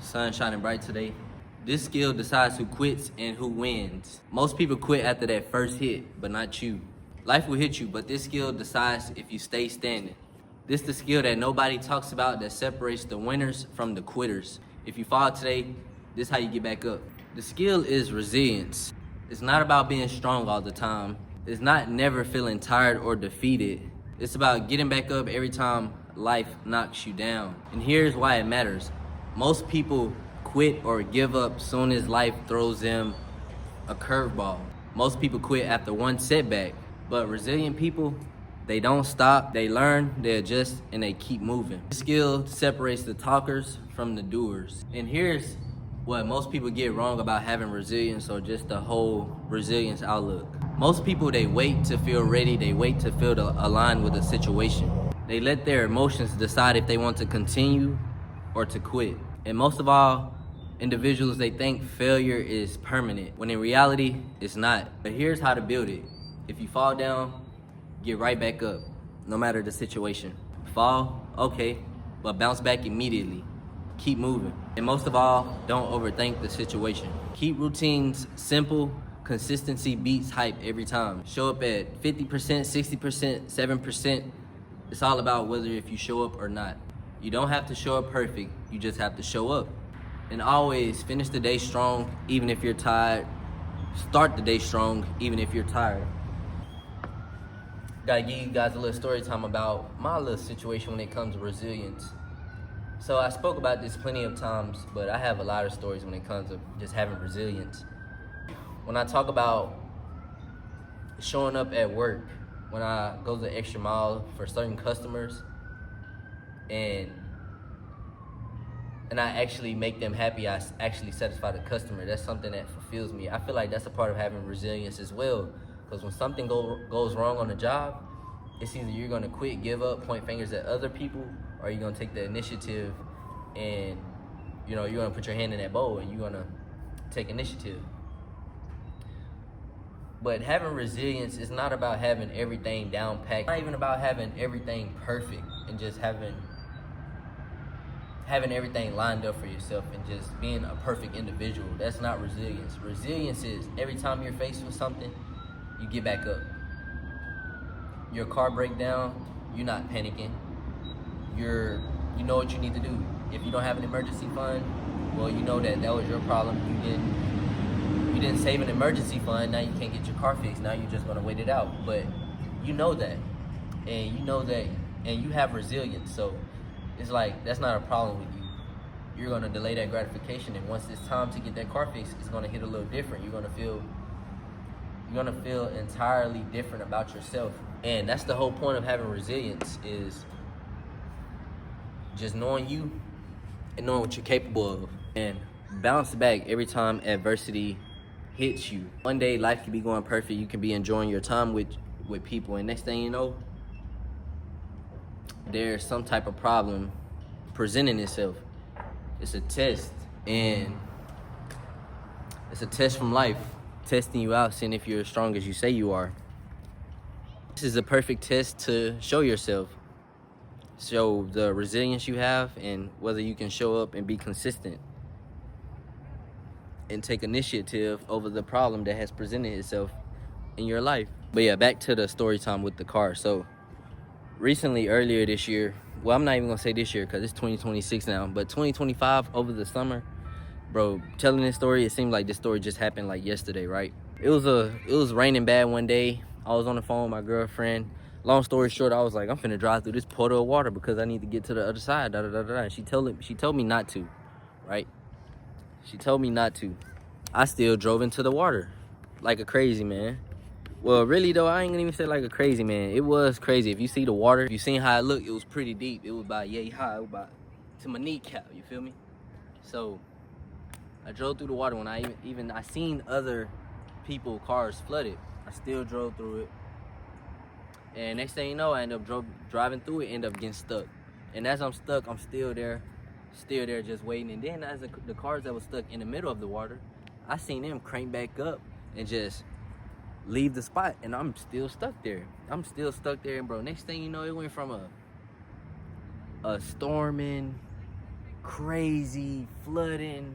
Sun shining bright today. This skill decides who quits and who wins. Most people quit after that first hit, but not you. Life will hit you, but this skill decides if you stay standing. This the skill that nobody talks about that separates the winners from the quitters. If you fall today, this is how you get back up. The skill is resilience. It's not about being strong all the time. It's not never feeling tired or defeated. It's about getting back up every time life knocks you down. And here's why it matters. Most people quit or give up soon as life throws them a curveball. Most people quit after one setback, but resilient people, they don't stop, they learn, they adjust, and they keep moving. This skill separates the talkers from the doers. And here's what most people get wrong about having resilience or just the whole resilience outlook. Most people, they wait to feel ready, they wait to feel aligned with the situation. They let their emotions decide if they want to continue or to quit. And most of all, individuals, they think failure is permanent, when in reality, it's not. But here's how to build it. If you fall down, get right back up, no matter the situation. Fall, okay, but bounce back immediately. Keep moving. And most of all, don't overthink the situation. Keep routines simple. Consistency beats hype every time. Show up at 50%, 60%, 7%. It's all about whether if you show up or not. You don't have to show up perfect, you just have to show up. And always finish the day strong, even if you're tired. Start the day strong, even if you're tired. Gotta give you guys a little story time about my little situation when it comes to resilience. So I spoke about this plenty of times, but I have a lot of stories when it comes to just having resilience. When I talk about showing up at work, when I go the extra mile for certain customers, and I actually make them happy, I actually satisfy the customer. That's something that fulfills me. I feel like that's a part of having resilience as well, because when something goes wrong on the job, it's either you're gonna quit, give up, point fingers at other people, or you're gonna take the initiative and you're gonna put your hand in that bowl and you're gonna take initiative. But having resilience is not about having everything down packed. It's not even about having everything perfect and just having everything lined up for yourself and just being a perfect individual. That's not resilience. Resilience is every time you're faced with something, you get back up. Your car break down, you're not panicking. You know what you need to do. If you don't have an emergency fund, well, you know that was your problem. You didn't save an emergency fund. Now you can't get your car fixed. Now you're just gonna wait it out. But you know that, and you have resilience. So it's like that's not a problem with you. You're gonna delay that gratification, and once it's time to get that car fixed, it's gonna hit a little different. You're gonna feel entirely different about yourself. And that's the whole point of having resilience, is just knowing you and knowing what you're capable of, and bounce back every time adversity hits you. One day life can be going perfect, you can be enjoying your time with people, and next thing you know, there's some type of problem presenting itself. It's a test, and it's a test from life, testing you out, seeing if you're as strong as you say you are. This is a perfect test to show yourself, show the resilience you have, and whether you can show up and be consistent and take initiative over the problem that has presented itself in your life. But yeah, back to the story time with the car. So recently, earlier this year, well, I'm not even gonna say this year because it's 2026 now, but 2025, over the summer, bro, telling this story, it seemed like this story just happened like yesterday, right? It was raining bad one day. I was on the phone with my girlfriend. Long story short, I was like, I'm finna drive through this puddle of water because I need to get to the other side, And she told me not to, right? She told me not to. I still drove into the water like a crazy man. Well, really though, I ain't gonna even say like a crazy man. It was crazy. If you see the water, if you seen how it looked, it was pretty deep. It was about yay high, it was about to my kneecap, you feel me? So I drove through the water. When I seen other people, cars flooded, I still drove through it. And next thing you know, I end up driving through it, end up getting stuck. And as I'm stuck, I'm still there just waiting. And then as the cars that was stuck in the middle of the water, I seen them crank back up and just leave the spot, and I'm still stuck there. And bro, next thing you know, it went from a storming, crazy flooding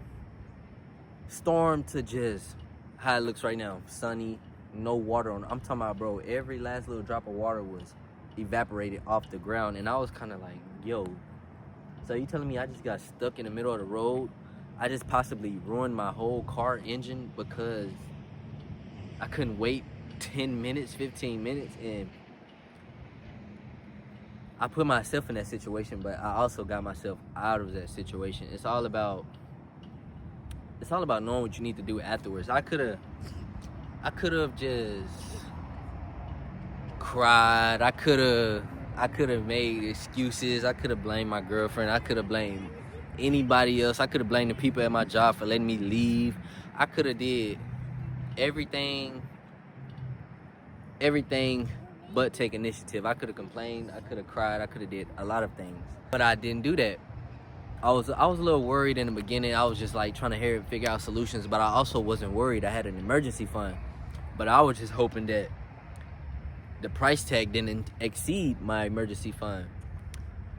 storm to just how it looks right now, sunny, no water on. I'm talking about, bro, every last little drop of water was evaporated off the ground, and I was kind of like, yo, so you telling me I just got stuck in the middle of the road? I just possibly ruined my whole car engine because I couldn't wait 10 minutes, 15 minutes, and I put myself in that situation, but I also got myself out of that situation. It's all about knowing what you need to do afterwards. I could have just cried. I could have made excuses. I could have blamed my girlfriend. I could have blamed anybody else. I could have blamed the people at my job for letting me leave. I could have did everything but take initiative. I could have complained. I could have cried. I could have did a lot of things, but I didn't do that. I was a little worried in the beginning. I was just like trying to figure out solutions, but I also wasn't worried. I had an emergency fund, but I was just hoping that the price tag didn't exceed my emergency fund.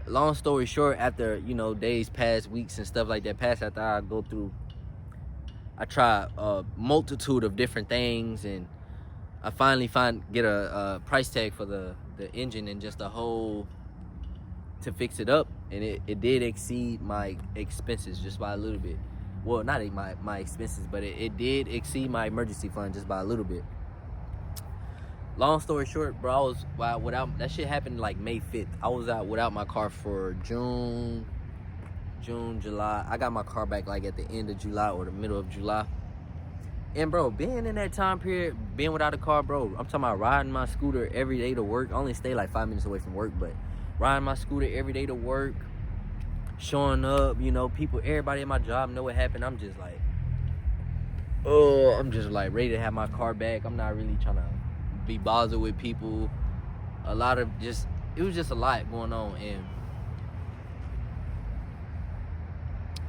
Long story short, after, days pass, weeks and stuff like that pass, after I try a multitude of different things, and I finally get a price tag for the engine and just the whole to fix it up, and it did exceed my expenses just by a little bit. Well, not my expenses, but it did exceed my emergency fund just by a little bit. Long story short, bro, I was without, that shit happened like May 5th. I was out without my car for June, July. I got my car back like at the end of July or the middle of July. And bro, being in that time period, being without a car, bro, I'm talking about riding my scooter every day to work. I only stay like 5 minutes away from work, but riding my scooter every day to work, showing up, everybody at my job know what happened. I'm just like, I'm just like ready to have my car back. I'm not really trying to be bothered with people. It was just a lot going on.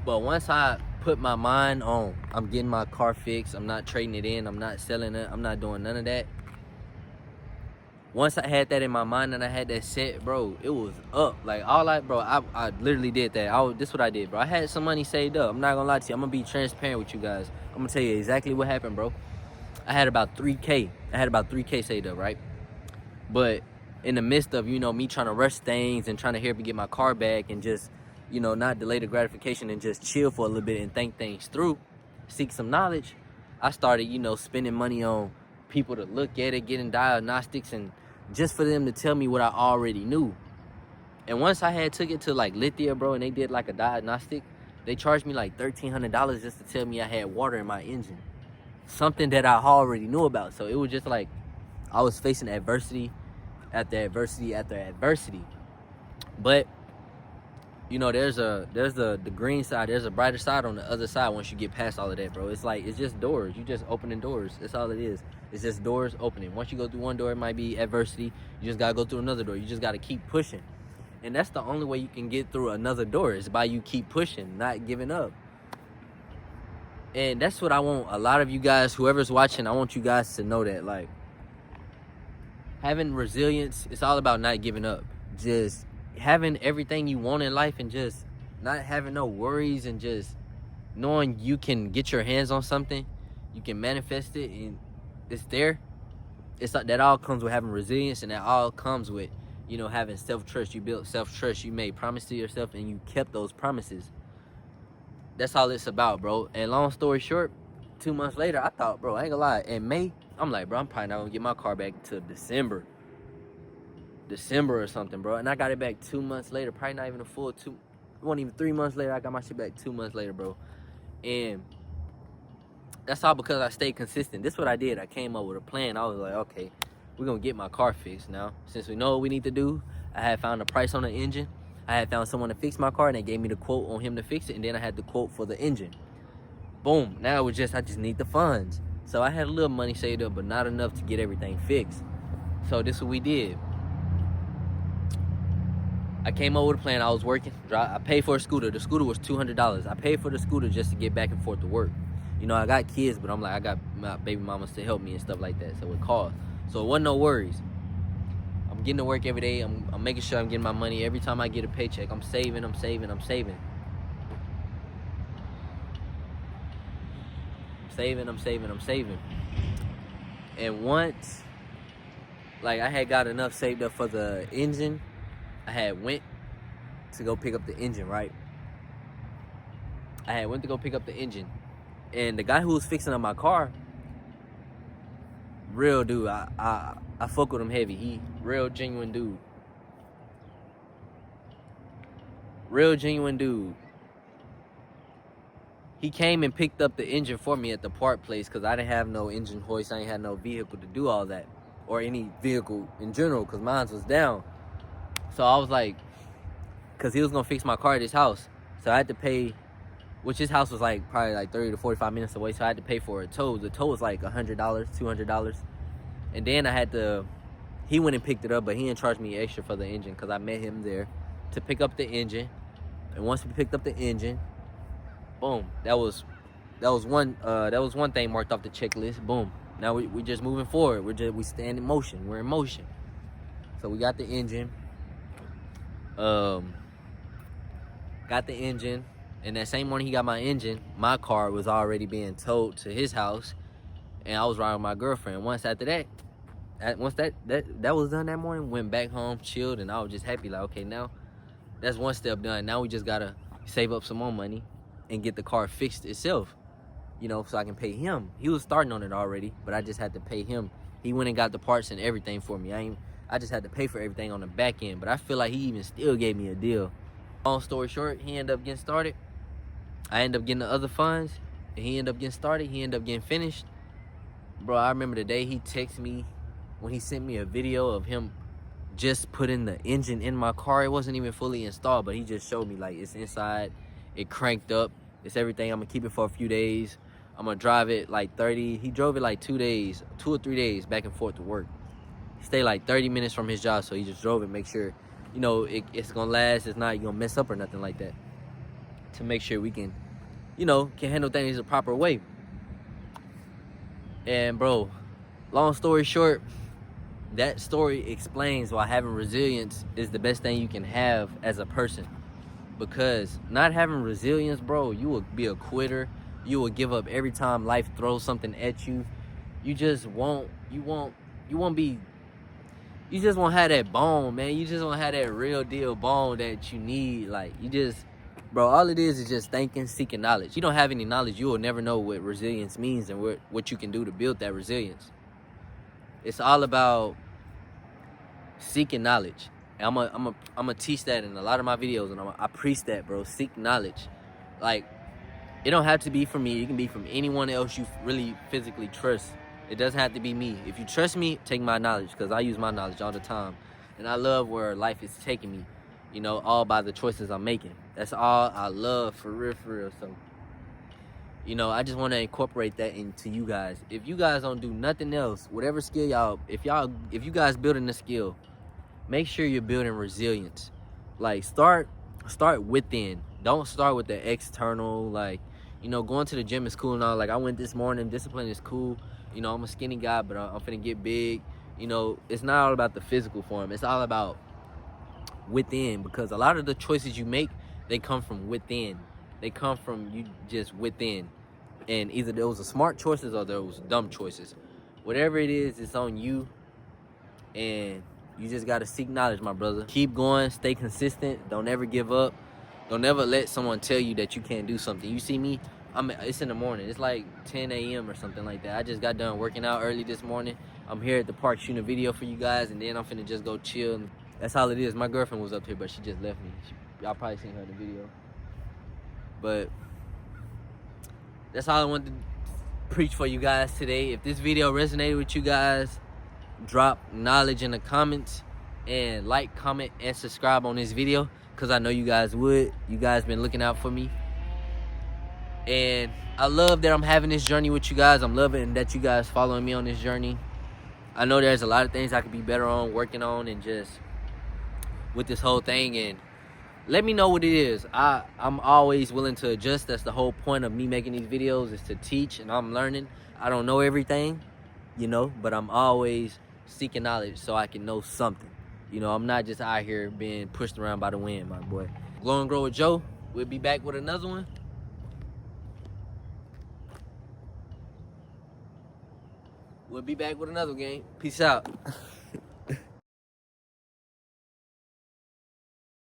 But once I put my mind on, I'm getting my car fixed, I'm not trading it in, I'm not selling it, I'm not doing none of that. Once I had that in my mind and I had that set, bro, it was up. Like, I literally did that. This is what I did, bro. I had some money saved up. I'm not gonna lie to you. I'm gonna be transparent with you guys. I'm gonna tell you exactly what happened, bro. I had about 3K. Saved up, right? But in the midst of, me trying to rush things and trying to hurry up and get my car back and just, not delay the gratification and just chill for a little bit and think things through, seek some knowledge, I started, spending money on people to look at it, getting diagnostics, and just for them to tell me what I already knew. And once I had took it to like Lithia, bro, and they did like a diagnostic, they charged me like $1,300 just to tell me I had water in my engine. Something that I already knew about. So it was just like I was facing adversity after adversity after adversity. But there's the green side, there's a brighter side on the other side once you get past all of that, bro. It's like, it's just doors. You just opening doors. That's all it is. It's just doors opening. Once you go through one door, it might be adversity. You just gotta go through another door. You just gotta keep pushing. And that's the only way you can get through another door, is by you keep pushing, not giving up. And that's what I want a lot of you guys, whoever's watching, I want you guys to know that, like, having resilience, it's all about not giving up. Just having everything you want in life and just not having no worries, and just knowing you can get your hands on something, you can manifest it, and it's there. It's like that all comes with having resilience, and that all comes with, having self-trust. You built self-trust. You made promises to yourself, and you kept those promises. That's all it's about, bro. And long story short, 2 months later, I thought, bro, I ain't gonna lie, in May, I'm like, bro, I'm probably not gonna get my car back till December or something, bro. And I got it back 2 months later, probably not even a full it wasn't even 3 months later. I got my shit back 2 months later, bro. And that's all because I stayed consistent. This is what I did. I came up with a plan. I was like, okay, we're gonna get my car fixed now. Since we know what we need to do, I had found a price on the engine. I had found someone to fix my car, and they gave me the quote on him to fix it, and then I had the quote for the engine. Boom. Now it was just, I just need the funds. So I had a little money saved up, but not enough to get everything fixed. So this is what we did. I came up with a plan. I was working. I paid for a scooter. The scooter was $200. I paid for the scooter just to get back and forth to work. I got kids, but I'm like, I got my baby mamas to help me and stuff like that. So it cost. So it wasn't no worries. I'm getting to work every day. I'm making sure I'm getting my money. Every time I get a paycheck, I'm saving. saving. And once, like, I had got enough saved up for the engine, I had went to go pick up the engine, right? And the guy who was fixing up my car, real dude, I fuck with him heavy. He real genuine dude. He came and picked up the engine for me at the park place because I didn't have no engine hoist. I ain't had no vehicle to do all that, or any vehicle in general, because mine was down. So I was like, because he was gonna fix my car at his house, so I had to pay, which his house was like probably like 30 to 45 minutes away, so I had to pay for a tow. The tow was like $100, $200, and then he went and picked it up, but he didn't charge me extra for the engine because I met him there to pick up the engine. And once we picked up the engine, boom, that was one thing marked off the checklist. Boom. Now we just moving forward. We stand in motion. We're in motion. So we got the engine. And that same morning he got my engine, my car was already being towed to his house, and I was riding with my girlfriend. Once that was done that morning, went back home, chilled, and I was just happy, like, okay, now that's one step done. Now we just gotta save up some more money and get the car fixed itself, so I can pay him. He was starting on it already, but I just had to pay him. He went and got the parts and everything for me. I just had to pay for everything on the back end, but I feel like he even still gave me a deal. Long story short, he ended up getting started. I ended up getting the other funds, and he ended up getting started. He ended up getting finished. Bro, I remember the day he texted me when he sent me a video of him just putting the engine in my car. It wasn't even fully installed, but he just showed me, like, it's inside, it cranked up, it's everything. I'm gonna keep it for a few days. I'm gonna drive it like 30. He drove it like 2 or 3 days back and forth to work. He stayed like 30 minutes from his job, so he just drove it, make sure, it's gonna last. It's not gonna mess up or nothing like that, to make sure we can handle things the proper way. And bro, long story short, that story explains why having resilience is the best thing you can have as a person. Because not having resilience, bro, you will be a quitter. You will give up every time life throws something at you. You just won't have that bone, man. You just won't have that real deal bone that you need. Like, bro, all it is just thinking, seeking knowledge. You don't have any knowledge, you will never know what resilience means and what you can do to build that resilience. It's all about seeking knowledge. And I'm gonna teach that in a lot of my videos, and I preach that, bro. Seek knowledge. Like, it don't have to be from me. It can be from anyone else you really physically trust. It doesn't have to be me. If you trust me, take my knowledge, because I use my knowledge all the time. And I love where life is taking me, all by the choices I'm making. That's all I love, for real. So, I just want to incorporate that into you guys. If you guys don't do nothing else, whatever skill if you guys building a skill, make sure you're building resilience. Like, start within. Don't start with the external. Like, going to the gym is cool and all. Like, I went this morning. Discipline is cool. I'm a skinny guy, but I'm finna get big. It's not all about the physical form. It's all about within, because a lot of the choices you make, they come from within. They come from you just within. And either those are smart choices or those dumb choices. Whatever it is, it's on you. And you just gotta seek knowledge, my brother. Keep going, stay consistent, don't ever give up. Don't ever let someone tell you that you can't do something. You see me, it's in the morning. It's like 10 a.m. or something like that. I just got done working out early this morning. I'm here at the park shooting a video for you guys, and then I'm finna just go chill. That's all it is. My girlfriend was up here, but she just left me. Y'all probably seen her in the video. But that's all I wanted to preach for you guys today. If this video resonated with you guys, drop knowledge in the comments, and like, comment, and subscribe on this video, because I know you guys would. You guys been looking out for me, and I love that I'm having this journey with you guys. I'm loving that you guys following me on this journey. I know there's a lot of things I could be better on, working on, and just with this whole thing. And let me know what it is. I'm always willing to adjust. That's the whole point of me making these videos, is to teach, and I'm learning. I don't know everything, but I'm always seeking knowledge so I can know something. I'm not just out here being pushed around by the wind, my boy. Glow and Grow with Joe. We'll be back with another one. We'll be back with another game. Peace out.